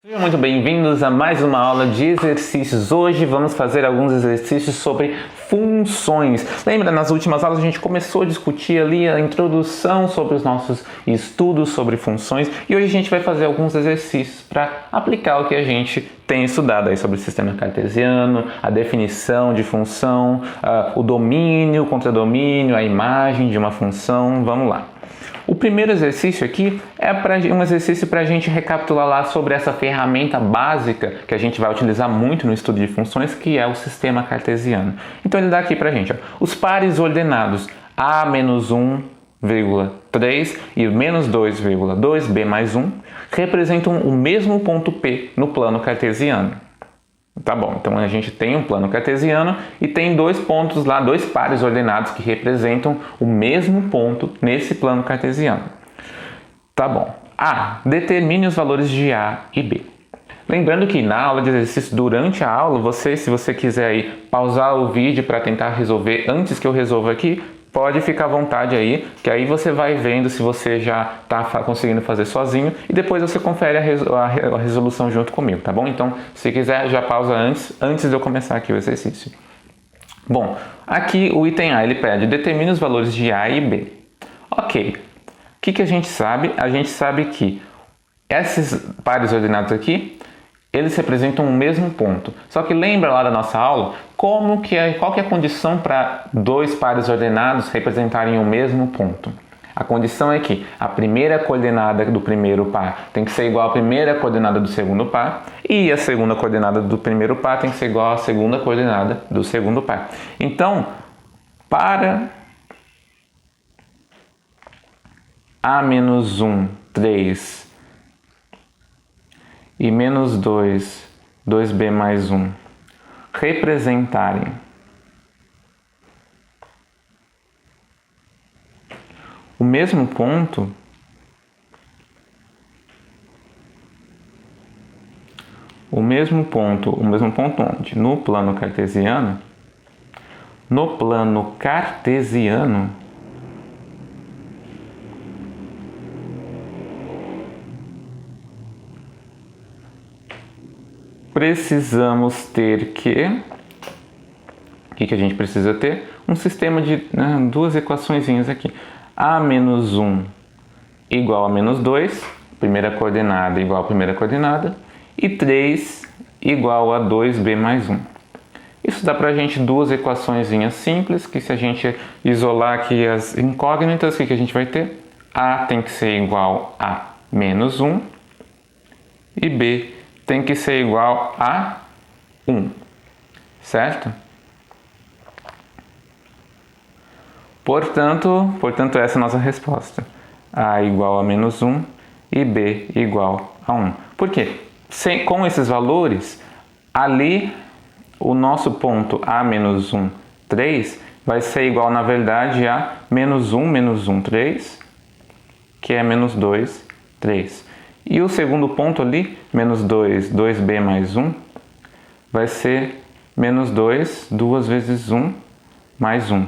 Sejam muito bem-vindos a mais uma aula de exercícios. Hoje vamos fazer alguns exercícios sobre funções. Lembra, nas últimas aulas a gente começou a discutir ali a introdução sobre os nossos estudos sobre funções e hoje a gente vai fazer alguns exercícios para aplicar o que a gente tem estudado aí sobre o sistema cartesiano, a definição de função, o domínio, o contradomínio, a imagem de uma função. Vamos lá. O primeiro exercício aqui é um exercício para a gente recapitular lá sobre essa ferramenta básica que a gente vai utilizar muito no estudo de funções, que é o sistema cartesiano. Então ele dá aqui para a gente, ó, os pares ordenados a menos 1,3 e menos 2,2b mais 1 representam o mesmo ponto P no plano cartesiano. Tá bom, então a gente tem um plano cartesiano e tem dois pontos lá, dois pares ordenados que representam o mesmo ponto nesse plano cartesiano. Tá bom. A. Determine os valores de A e B. Lembrando que na aula de exercício, durante a aula, se você quiser aí pausar o vídeo para tentar resolver antes que eu resolva aqui, pode ficar à vontade aí, que aí você vai vendo se você já está conseguindo fazer sozinho e depois você confere a resolução junto comigo, tá bom? Então, se quiser, já pausa antes de eu começar aqui o exercício. Bom, aqui o item A, ele pede, determine os valores de A e B. Ok, o que a gente sabe? A gente sabe que esses pares ordenados aqui, eles representam o mesmo ponto. Só que lembra lá da nossa aula qual que é a condição para dois pares ordenados representarem o mesmo ponto? A condição é que a primeira coordenada do primeiro par tem que ser igual à primeira coordenada do segundo par e a segunda coordenada do primeiro par tem que ser igual à segunda coordenada do segundo par. Então, para A menos 1, 3 e menos 2, 2b mais 1, representarem o mesmo ponto, onde? No plano cartesiano, precisamos ter o que a gente precisa ter? Um sistema de duas equaçõezinhas aqui. A menos 1 igual a menos 2, primeira coordenada igual a primeira coordenada, e 3 igual a 2b mais 1. Isso dá pra gente duas equaçõezinhas simples, que se a gente isolar aqui as incógnitas, o que a gente vai ter? A tem que ser igual a menos 1 e B tem que ser igual a 1, certo? Portanto, essa é a nossa resposta. A igual a menos 1 e B igual a 1. Por quê? Com esses valores, ali o nosso ponto A menos 1, 3 vai ser igual, na verdade, a menos 1, 3, que é menos 2, 3. E o segundo ponto ali, menos 2, 2b mais 1, vai ser menos 2, 2 vezes 1, mais 1,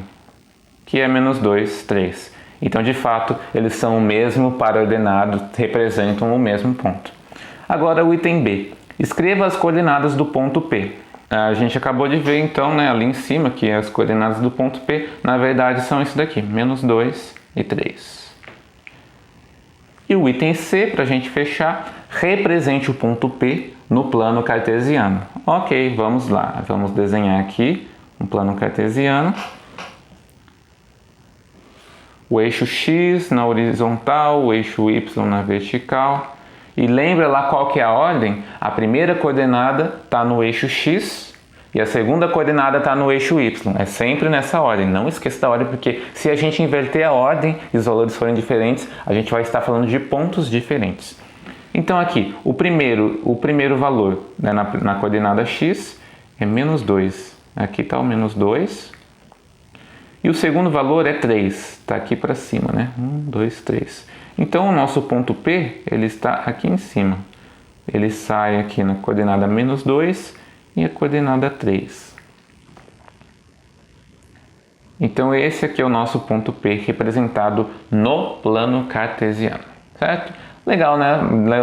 que é menos 2, 3. Então, de fato, eles são o mesmo par ordenado, representam o mesmo ponto. Agora, o item B. Escreva as coordenadas do ponto P. A gente acabou de ver, então, ali em cima, que as coordenadas do ponto P, na verdade, são isso daqui, menos 2 e 3. E o item C, para a gente fechar, represente o ponto P no plano cartesiano. Ok, vamos lá. Vamos desenhar aqui um plano cartesiano. O eixo X na horizontal, o eixo Y na vertical. E lembra lá qual que é a ordem? A primeira coordenada está no eixo X e a segunda coordenada está no eixo Y. É sempre nessa ordem. Não esqueça da ordem, porque se a gente inverter a ordem e os valores forem diferentes, a gente vai estar falando de pontos diferentes. Então aqui, o primeiro valor, né, na coordenada X é menos 2. Aqui está o menos 2. E o segundo valor é 3. Está aqui para cima, né? 1, 2, 3. Então o nosso ponto P, ele está aqui em cima. Ele sai aqui na coordenada menos 2 e a coordenada 3. Então esse aqui é o nosso ponto P representado no plano cartesiano, certo? Legal, né?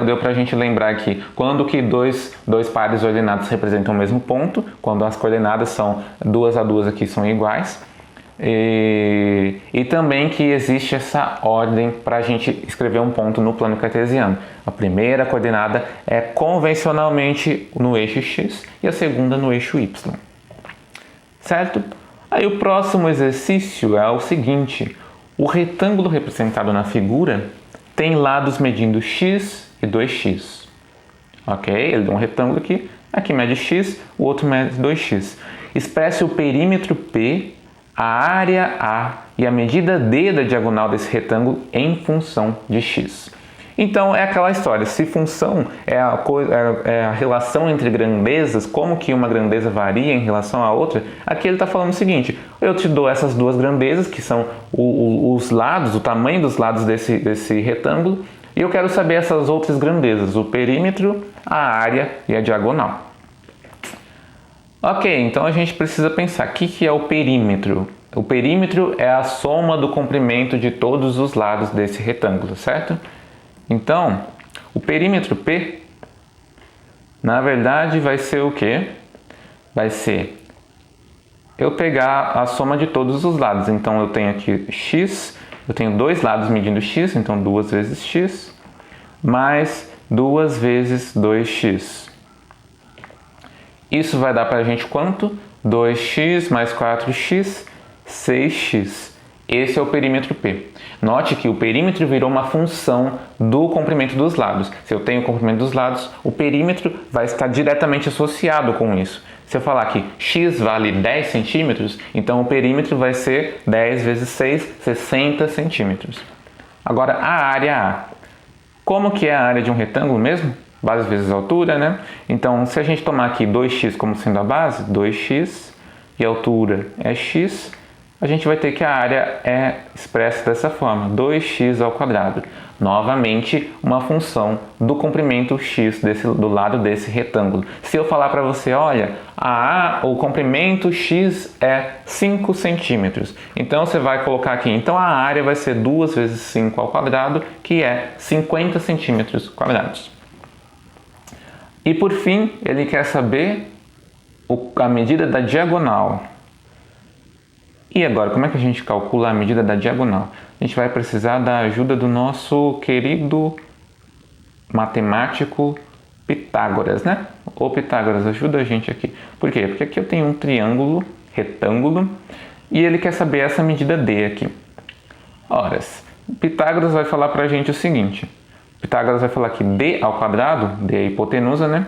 Deu pra gente lembrar aqui quando que dois pares ordenados representam o mesmo ponto, quando as coordenadas são 2 a 2 aqui são iguais. E também que existe essa ordem para a gente escrever um ponto no plano cartesiano. A primeira coordenada é convencionalmente no eixo x e a segunda no eixo y. Certo? Aí o próximo exercício é o seguinte: o retângulo representado na figura tem lados medindo x e 2x. Ok? Ele dá um retângulo aqui mede x, o outro mede 2x. Expresse o perímetro P, a área A e a medida D da diagonal desse retângulo em função de x. Então é aquela história, se função é a relação entre grandezas, como que uma grandeza varia em relação à outra, aqui ele está falando o seguinte: eu te dou essas duas grandezas, que são os lados, o tamanho dos lados desse retângulo, e eu quero saber essas outras grandezas, o perímetro, a área e a diagonal. Ok, então a gente precisa pensar, o que é o perímetro? O perímetro é a soma do comprimento de todos os lados desse retângulo, certo? Então, o perímetro P, na verdade, vai ser o quê? Vai ser eu pegar a soma de todos os lados. Então, eu tenho aqui x, eu tenho dois lados medindo x, então 2 vezes x, mais 2 vezes 2x. Isso vai dar para a gente quanto? 2x mais 4x, 6x. Esse é o perímetro P. Note que o perímetro virou uma função do comprimento dos lados. Se eu tenho o comprimento dos lados, o perímetro vai estar diretamente associado com isso. Se eu falar que x vale 10 centímetros, então o perímetro vai ser 10 vezes 6, 60 centímetros. Agora, a área A. Como que é a área de um retângulo mesmo? Base vezes altura, né? Então, se a gente tomar aqui 2x como sendo a base, 2x, e a altura é x, a gente vai ter que a área é expressa dessa forma, 2x ao quadrado. Novamente, uma função do comprimento x do lado desse retângulo. Se eu falar para você, olha, o comprimento x é 5 centímetros. Então, você vai colocar aqui, então a área vai ser 2 vezes 5 ao quadrado, que é 50 centímetros quadrados. E por fim, ele quer saber a medida da diagonal. E agora, como é que a gente calcula a medida da diagonal? A gente vai precisar da ajuda do nosso querido matemático Pitágoras, né? Ô Pitágoras, ajuda a gente aqui. Por quê? Porque aqui eu tenho um triângulo, retângulo, e ele quer saber essa medida D aqui. Ora, Pitágoras vai falar pra gente o seguinte. Pitágoras vai falar que D ao quadrado, D é a hipotenusa, né?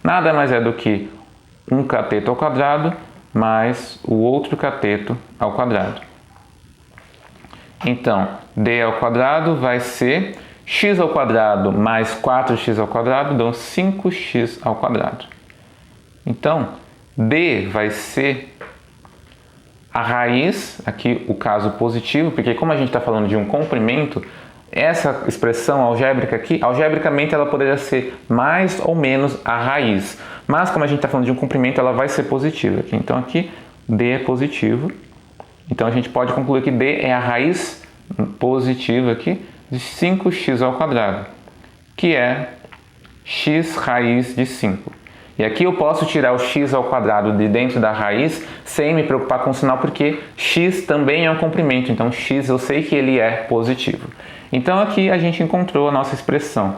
Nada mais é do que um cateto ao quadrado mais o outro cateto ao quadrado. Então, D ao quadrado vai ser x ao quadrado mais 4x ao quadrado, dão 5x ao quadrado. Então, D vai ser a raiz, aqui o caso positivo, porque como a gente está falando de um comprimento, essa expressão algébrica aqui, algebricamente ela poderia ser mais ou menos a raiz. Mas como a gente está falando de um comprimento, ela vai ser positiva aqui. Então aqui D é positivo. Então a gente pode concluir que D é a raiz positiva aqui de 5x ao quadrado, que é x raiz de 5. E aqui eu posso tirar o x ao quadrado de dentro da raiz sem me preocupar com o sinal, porque x também é um comprimento. Então x eu sei que ele é positivo. Então aqui a gente encontrou a nossa expressão.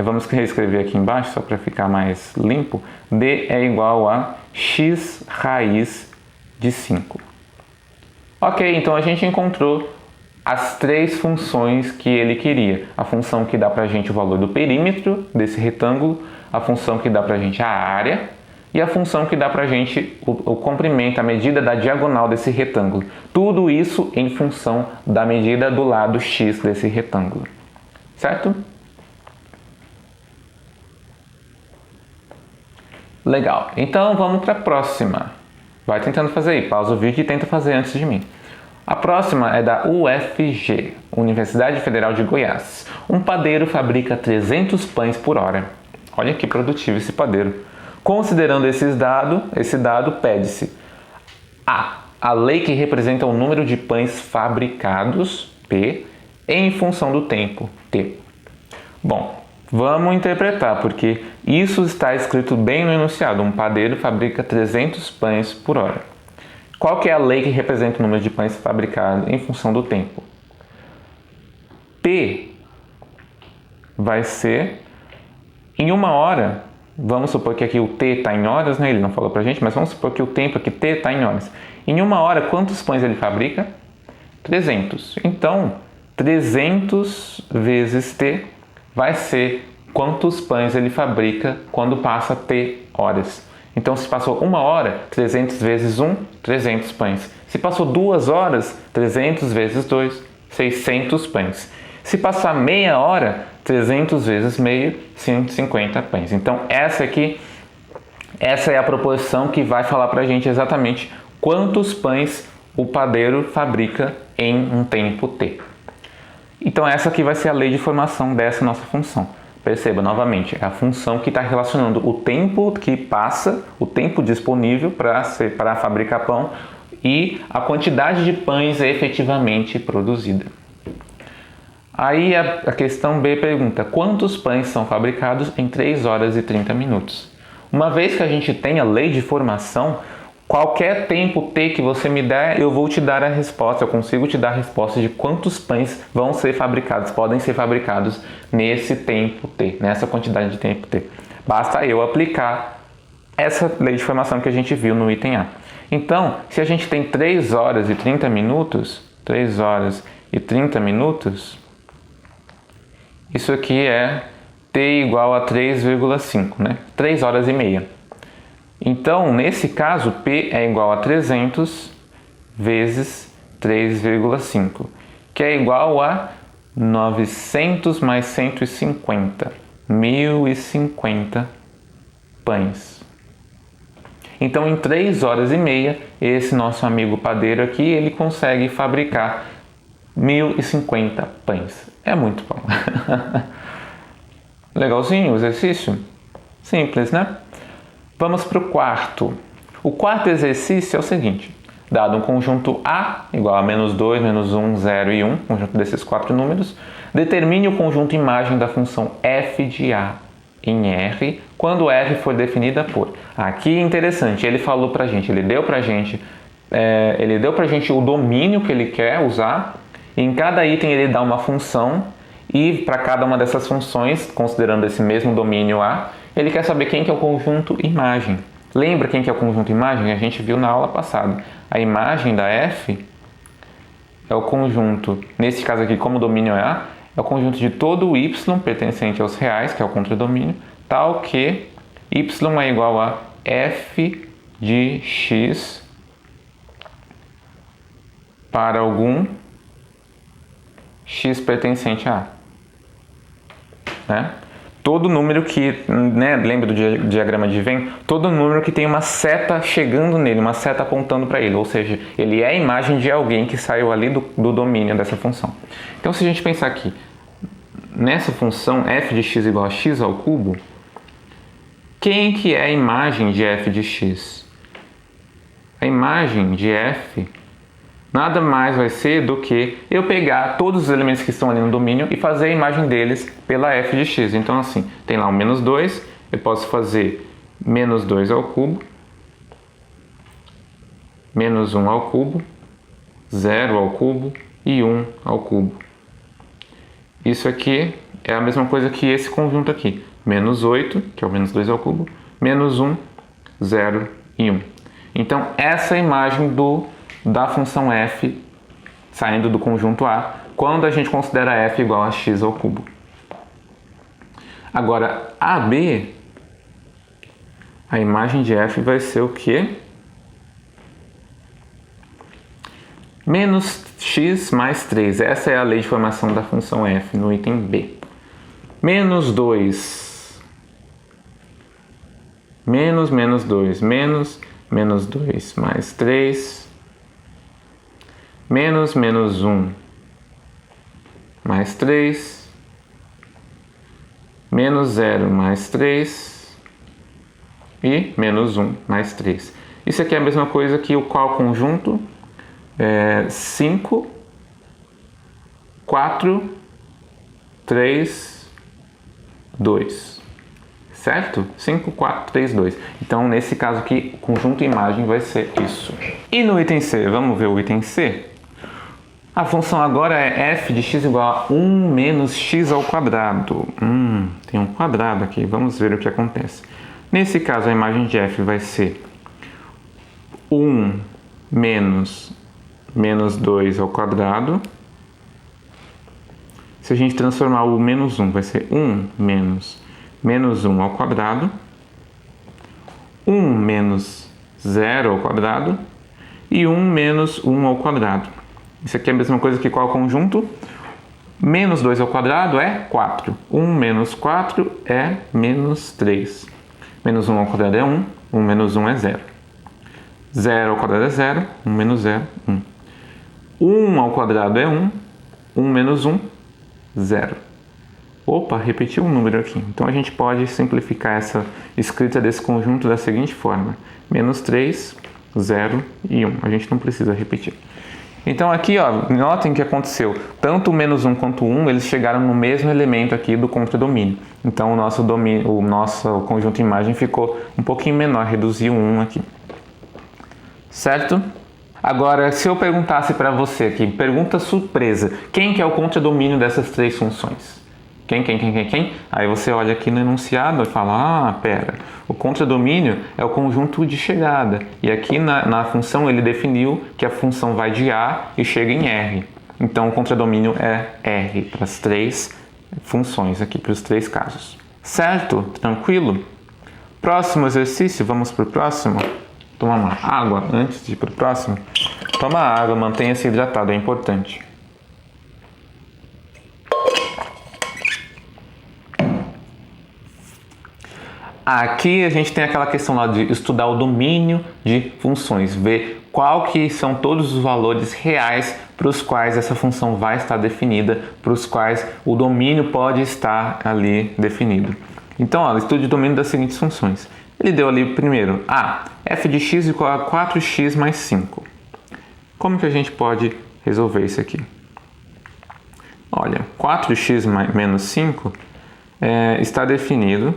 Vamos reescrever aqui embaixo, só para ficar mais limpo. D é igual a x raiz de 5. Ok, então a gente encontrou as três funções que ele queria. A função que dá para a gente o valor do perímetro desse retângulo, a função que dá para a gente a área e a função que dá para a gente o comprimento, a medida da diagonal desse retângulo. Tudo isso em função da medida do lado x desse retângulo. Certo? Legal. Então vamos para a próxima. Vai tentando fazer aí. Pausa o vídeo e tenta fazer antes de mim. A próxima é da UFG, Universidade Federal de Goiás. Um padeiro fabrica 300 pães por hora. Olha que produtivo esse padeiro. Considerando esse dado pede-se a lei que representa o número de pães fabricados, P, em função do tempo, T. Bom, vamos interpretar, porque isso está escrito bem no enunciado. Um padeiro fabrica 300 pães por hora. Qual que é a lei que representa o número de pães fabricados em função do tempo? T vai ser em uma hora. Vamos supor que aqui o T está em horas, né? Ele não falou pra gente, mas vamos supor que o tempo aqui T está em horas. Em uma hora, quantos pães ele fabrica? 300. Então, 300 vezes T vai ser quantos pães ele fabrica quando passa T horas. Então, se passou uma hora, 300 vezes 1, 300 pães. Se passou 2 horas, 300 vezes 2, 600 pães. Se passar meia hora, 300 vezes meio, 150 pães. Então, essa é a proporção que vai falar pra gente exatamente quantos pães o padeiro fabrica em um tempo T. Então, essa aqui vai ser a lei de formação dessa nossa função. Perceba, novamente, é a função que está relacionando o tempo que passa, o tempo disponível para fabricar pão e a quantidade de pães efetivamente produzida. Aí a questão B pergunta, quantos pães são fabricados em 3 horas e 30 minutos? Uma vez que a gente tem a lei de formação, qualquer tempo T que você me der, eu vou te dar a resposta, eu consigo te dar a resposta de quantos pães vão ser fabricados, podem ser fabricados nesse tempo T, nessa quantidade de tempo T. Basta eu aplicar essa lei de formação que a gente viu no item A. Então, se a gente tem 3 horas e 30 minutos, 3 horas e 30 minutos, isso aqui é T igual a 3,5, né? 3 horas e meia. Então, nesse caso, P é igual a 300 vezes 3,5, que é igual a 900 mais 150, 1050 pães. Então, em 3 horas e meia, esse nosso amigo padeiro aqui, ele consegue fabricar 1050 pães. É muito pão. Legalzinho o exercício? Simples, né? Vamos para o quarto. O quarto exercício é o seguinte. Dado um conjunto A igual a menos 2, menos 1, 0 e 1, conjunto desses 4 números, determine o conjunto imagem da função f de A em R quando f for definida por... Aqui é interessante, ele falou pra gente, ele deu pra gente o domínio que ele quer usar, e em cada item ele dá uma função, e para cada uma dessas funções, considerando esse mesmo domínio A, ele quer saber quem que é o conjunto imagem. Lembra quem que é o conjunto imagem? A gente viu na aula passada. A imagem da f é o conjunto, nesse caso aqui, como o domínio é A, é o conjunto de todo o y pertencente aos reais, que é o contradomínio, tal que y é igual a f de x para algum x pertencente a A. Né? Todo número que, né, lembra do diagrama de Venn? Todo número que tem uma seta chegando nele, uma seta apontando para ele, ou seja, ele é a imagem de alguém que saiu ali do domínio dessa função. Então, se a gente pensar aqui, nessa função f de x igual a x ao cubo, quem que é a imagem de f de x? A imagem de f nada mais vai ser do que eu pegar todos os elementos que estão ali no domínio e fazer a imagem deles pela f de x. Então, assim, tem lá um menos 2, eu posso fazer menos 2 ao cubo, menos 1 ao cubo, 0 ao cubo e 1 ao cubo. Isso aqui é a mesma coisa que esse conjunto aqui. Menos 8, que é o menos 2 ao cubo, menos 1, 0 e 1. Então, essa é a imagem da função f saindo do conjunto A, quando a gente considera f igual a x ao cubo. Agora, AB, a imagem de f vai ser o quê? Menos x mais 3. Essa é a lei de formação da função f no item B. Menos 2. Menos 2. Menos 2 mais 3. Menos 1 mais 3, menos 0 mais 3 e menos 1 mais 3. Isso aqui é a mesma coisa que o qual conjunto? 5, 4, 3 2. Certo? 5, 4, 3, 2. Então, nesse caso aqui, o conjunto imagem vai ser isso. E no item C, vamos ver o item C? A função agora é f de x igual a 1 menos x ao quadrado. Tem um quadrado aqui, vamos ver o que acontece. Nesse caso, a imagem de f vai ser 1 menos 2 ao quadrado. Se a gente transformar o menos 1, vai ser 1 menos 1 ao quadrado. 1 menos 0 ao quadrado. E 1 menos 1 ao quadrado. Isso aqui é a mesma coisa que qual conjunto? Menos 2 ao quadrado é 4. 1 menos 4 é menos 3. Menos 1 ao quadrado é 1. 1 menos 1 é 0. 0 ao quadrado é 0. 1 menos 0, 1. 1 ao quadrado é 1. 1 menos 1, 0. Opa, repetiu um número aqui. Então a gente pode simplificar essa escrita desse conjunto da seguinte forma. Menos 3, 0 e 1. A gente não precisa repetir. Então aqui, ó, notem que aconteceu. Tanto o menos 1 quanto o 1, eles chegaram no mesmo elemento aqui do contradomínio. Então o nosso conjunto imagem ficou um pouquinho menor, reduziu 1 aqui. Certo? Agora, se eu perguntasse para você aqui, pergunta surpresa, quem que é o contradomínio dessas três funções? Quem? Aí você olha aqui no enunciado e fala, pera, o contradomínio é o conjunto de chegada. E aqui na função ele definiu que a função vai de A e chega em R. Então o contradomínio é R para as três funções aqui, para os três casos. Certo? Tranquilo? Próximo exercício, vamos para o próximo? Tomar uma água antes de ir para o próximo. Toma água, mantenha-se hidratado, é importante. Aqui a gente tem aquela questão lá de estudar o domínio de funções, ver qual que são todos os valores reais para os quais essa função vai estar definida, para os quais o domínio pode estar ali definido. Então, ó, estude o domínio das seguintes funções. Ele deu ali primeiro, f de x igual a 4x mais 5. Como que a gente pode resolver isso aqui? Olha, 4x menos 5 está definido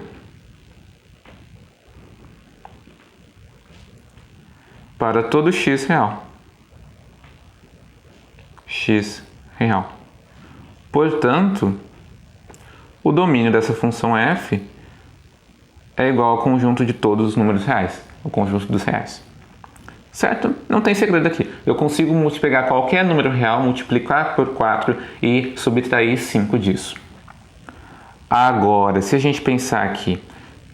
para todo x real. X real. Portanto, o domínio dessa função f é igual ao conjunto de todos os números reais, o conjunto dos reais. Certo? Não tem segredo aqui. Eu consigo multiplicar qualquer número real, multiplicar por 4 e subtrair 5 disso. Agora, se a gente pensar aqui,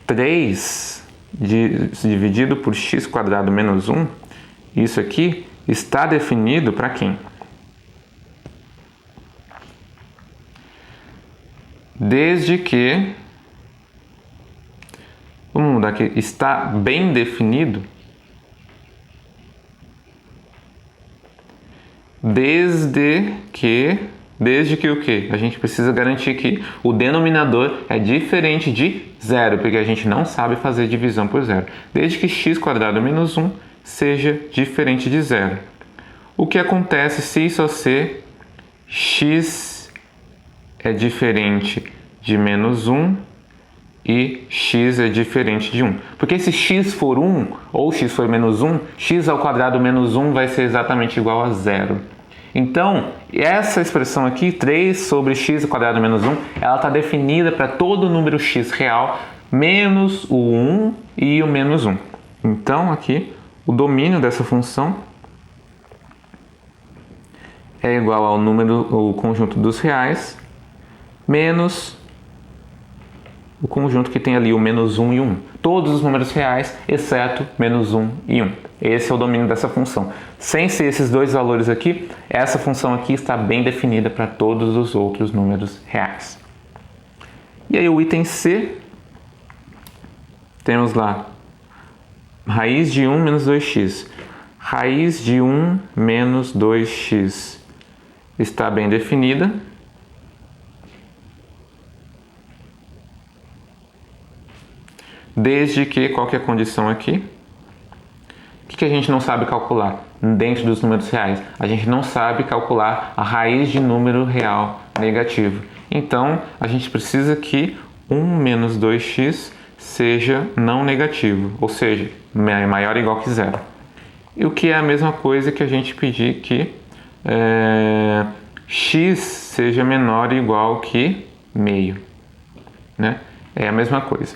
3 dividido por x² menos 1, isso aqui está definido para quem? Desde que, vamos mudar aqui, está bem definido desde que o quê? A gente precisa garantir que o denominador é diferente de 0, porque a gente não sabe fazer divisão por 0. Desde que x² menos 1 seja diferente de 0. O que acontece se e só se x é diferente de menos 1 e x é diferente de 1? Porque se x for 1 ou x for menos 1, x² menos 1 vai ser exatamente igual a 0. Então, essa expressão aqui, 3 sobre x² menos 1, ela está definida para todo número x real, menos o 1 e o menos 1. Então, aqui, o domínio dessa função é igual ao o conjunto dos reais, menos o conjunto que tem ali o menos 1 e 1. Todos os números reais, exceto menos 1 e 1. Esse é o domínio dessa função. Sem ser esses dois valores aqui, essa função aqui está bem definida para todos os outros números reais. E aí o item C, temos lá raiz de 1 menos 2x. Raiz de 1 menos 2x está bem definida. Desde que, qual que é a condição aqui? O que a gente não sabe calcular dentro dos números reais? A gente não sabe calcular a raiz de número real negativo. Então, a gente precisa que 1 menos 2x seja não negativo, ou seja, maior ou igual que zero. E o que é a mesma coisa que a gente pedir que x seja menor ou igual que meio, né? É a mesma coisa.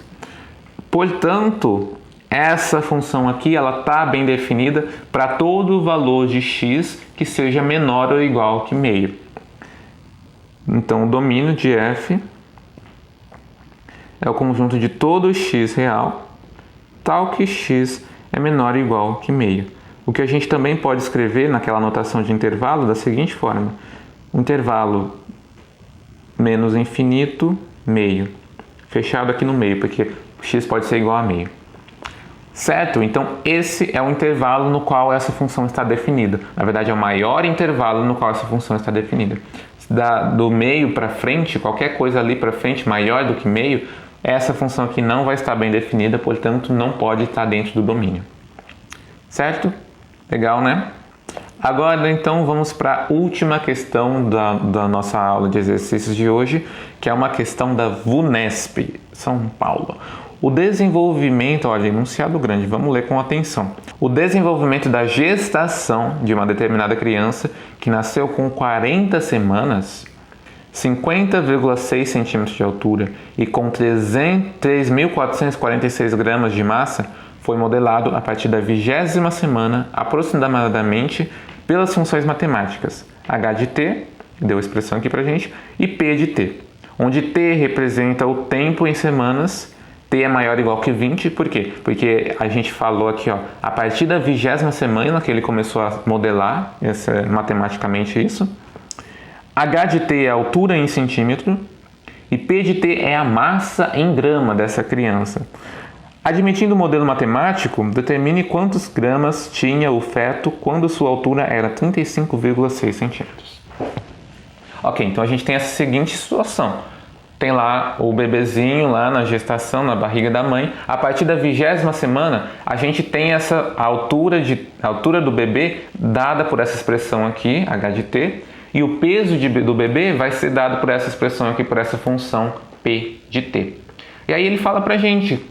Portanto, essa função aqui ela está bem definida para todo valor de x que seja menor ou igual que meio. Então, o domínio de f é o conjunto de todo x real, tal que x é menor ou igual que meio. O que a gente também pode escrever naquela notação de intervalo da seguinte forma: intervalo menos infinito, meio. Fechado aqui no meio, porque x pode ser igual a meio. Certo? Então, esse é o intervalo no qual essa função está definida. Na verdade, é o maior intervalo no qual essa função está definida. Do meio para frente, qualquer coisa ali para frente maior do que meio, essa função aqui não vai estar bem definida, portanto, não pode estar dentro do domínio. Certo? Legal, né? Agora, então, vamos para a última questão da nossa aula de exercícios de hoje, que é uma questão da VUNESP, São Paulo. O desenvolvimento, olha, enunciado grande, vamos ler com atenção. O desenvolvimento da gestação de uma determinada criança que nasceu com 40 semanas, 50,6 centímetros de altura e com 3.446 gramas de massa foi modelado a partir da 20ª semana, aproximadamente, pelas funções matemáticas h de t, deu a expressão aqui pra gente, e p de t, onde t representa o tempo em semanas, t é maior ou igual que 20, por quê? Porque a gente falou aqui, ó, a partir da 20ª semana que ele começou a modelar matematicamente isso. H de t é a altura em centímetro e P de t é a massa em grama dessa criança. Admitindo o modelo matemático, determine quantos gramas tinha o feto quando sua altura era 35,6 centímetros. Ok, então a gente tem essa seguinte situação. Tem lá o bebezinho lá na gestação, na barriga da mãe. A partir da 20ª semana, a gente tem essa altura do bebê dada por essa expressão aqui, h de t, e o peso do bebê vai ser dado por essa expressão aqui, por essa função p de t. E aí ele fala pra gente,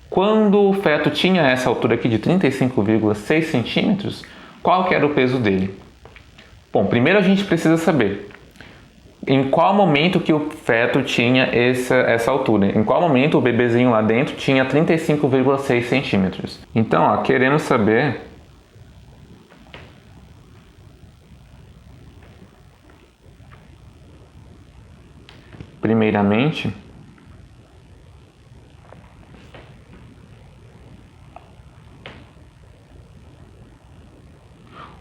quando o feto tinha essa altura aqui de 35,6 centímetros, qual que era o peso dele? Bom, primeiro a gente precisa saber em qual momento que o feto tinha essa altura. Em qual momento o bebezinho lá dentro tinha 35,6 centímetros. Então, ó, queremos saber primeiramente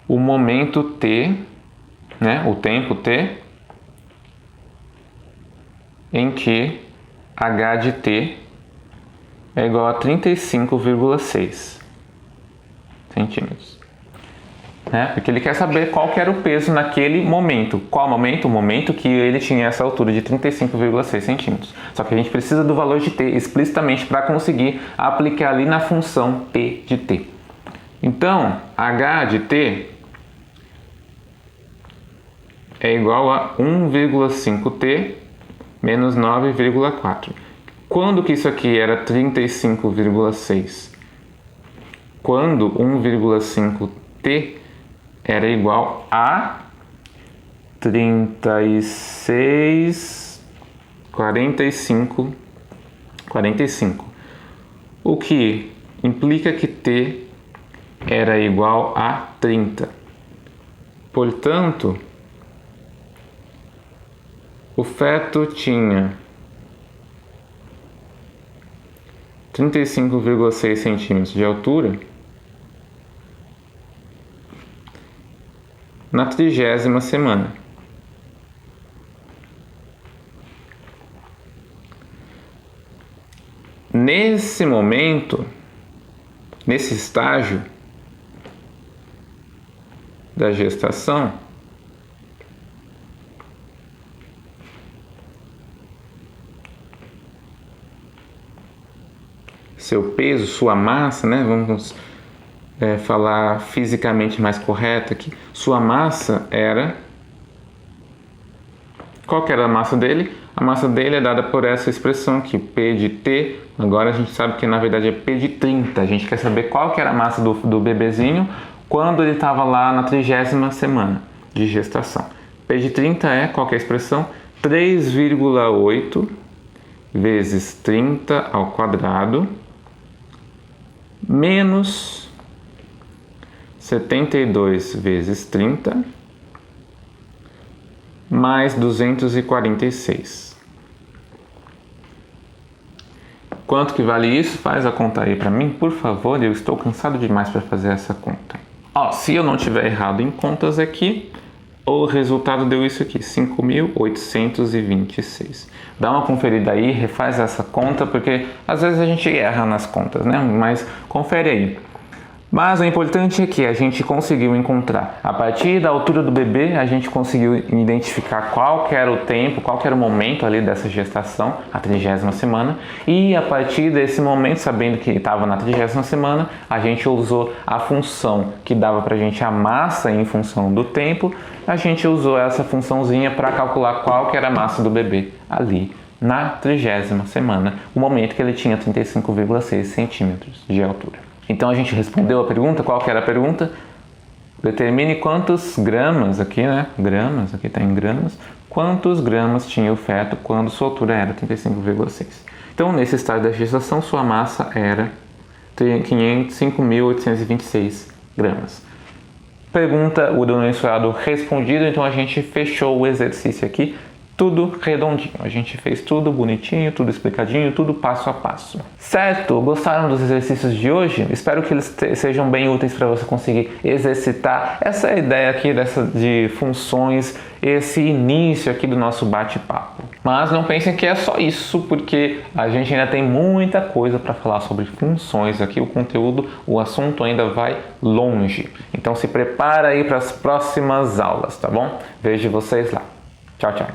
o momento t, né, o tempo t, em que h de t é igual a 35,6 centímetros. Né? Porque ele quer saber qual que era o peso naquele momento. Qual momento? O momento que ele tinha essa altura de 35,6 centímetros. Só que a gente precisa do valor de t explicitamente para conseguir aplicar ali na função p de t. Então, h de t é igual a 1,5t menos 9,4. Quando que isso aqui era 35,6? Quando 1,5t era igual a 45. O que implica que t era igual a 30. Portanto, o feto tinha 35,6 centímetros de altura na 30ª semana. Nesse momento, nesse estágio da gestação, seu peso, sua massa, né? Vamos falar fisicamente mais correto aqui. Sua massa era... Qual que era a massa dele? A massa dele é dada por essa expressão aqui, P de T. Agora a gente sabe que na verdade é P de 30. A gente quer saber qual que era a massa do bebezinho quando ele estava lá na 30ª semana de gestação. P de 30 é, qual que é a expressão? 3,8 vezes 30 ao quadrado menos 72 vezes 30 mais 246. Quanto que vale isso? Faz a conta aí para mim, por favor. Eu estou cansado demais para fazer essa conta. Se eu não tiver errado em contas aqui, o resultado deu isso aqui, 5.826. Dá uma conferida aí, refaz essa conta, porque às vezes a gente erra nas contas, né? Mas confere aí. Mas o importante é que a gente conseguiu encontrar, a partir da altura do bebê, a gente conseguiu identificar qual que era o tempo, qual que era o momento ali dessa gestação, a 30ª semana, e a partir desse momento, sabendo que estava na 30ª semana, a gente usou a função que dava pra gente a massa em função do tempo, a gente usou essa funçãozinha para calcular qual que era a massa do bebê ali na 30ª semana, o momento que ele tinha 35,6 centímetros de altura. Então a gente respondeu a pergunta. Qual que era a pergunta? Determine quantos gramas, aqui né, gramas, aqui está em gramas, quantos gramas tinha o feto quando sua altura era 35,6. Então nesse estágio da gestação sua massa era 5.826 gramas. Pergunta, o do mensurado respondido, então a gente fechou o exercício aqui, tudo redondinho. A gente fez tudo bonitinho, tudo explicadinho, tudo passo a passo. Certo? Gostaram dos exercícios de hoje? Espero que eles sejam bem úteis para você conseguir exercitar essa ideia aqui de funções, esse início aqui do nosso bate-papo. Mas não pensem que é só isso, porque a gente ainda tem muita coisa para falar sobre funções aqui. O conteúdo, o assunto ainda vai longe. Então se prepara aí para as próximas aulas, tá bom? Vejo vocês lá. Tchau, tchau.